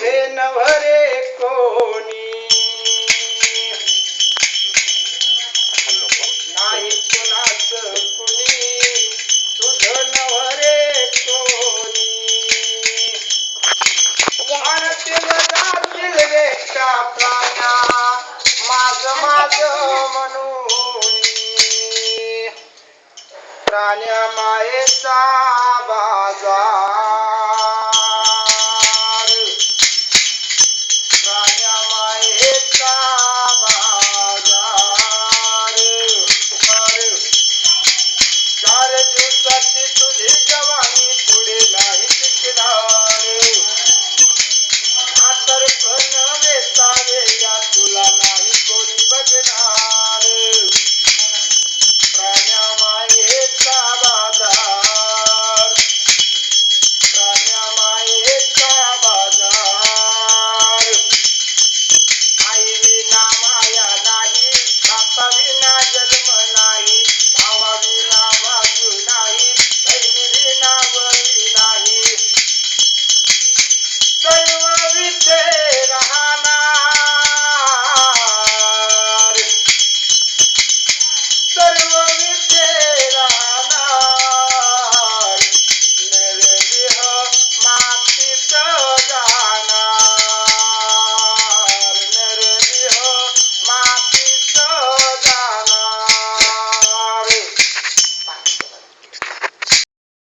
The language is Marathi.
तुझे नवरे कोणी नाही कुणाच कुणी तुझ नवरे कोणी आणतील जातील एकटा प्राण्या माझ माझ म्हणून प्राण्या मायेचा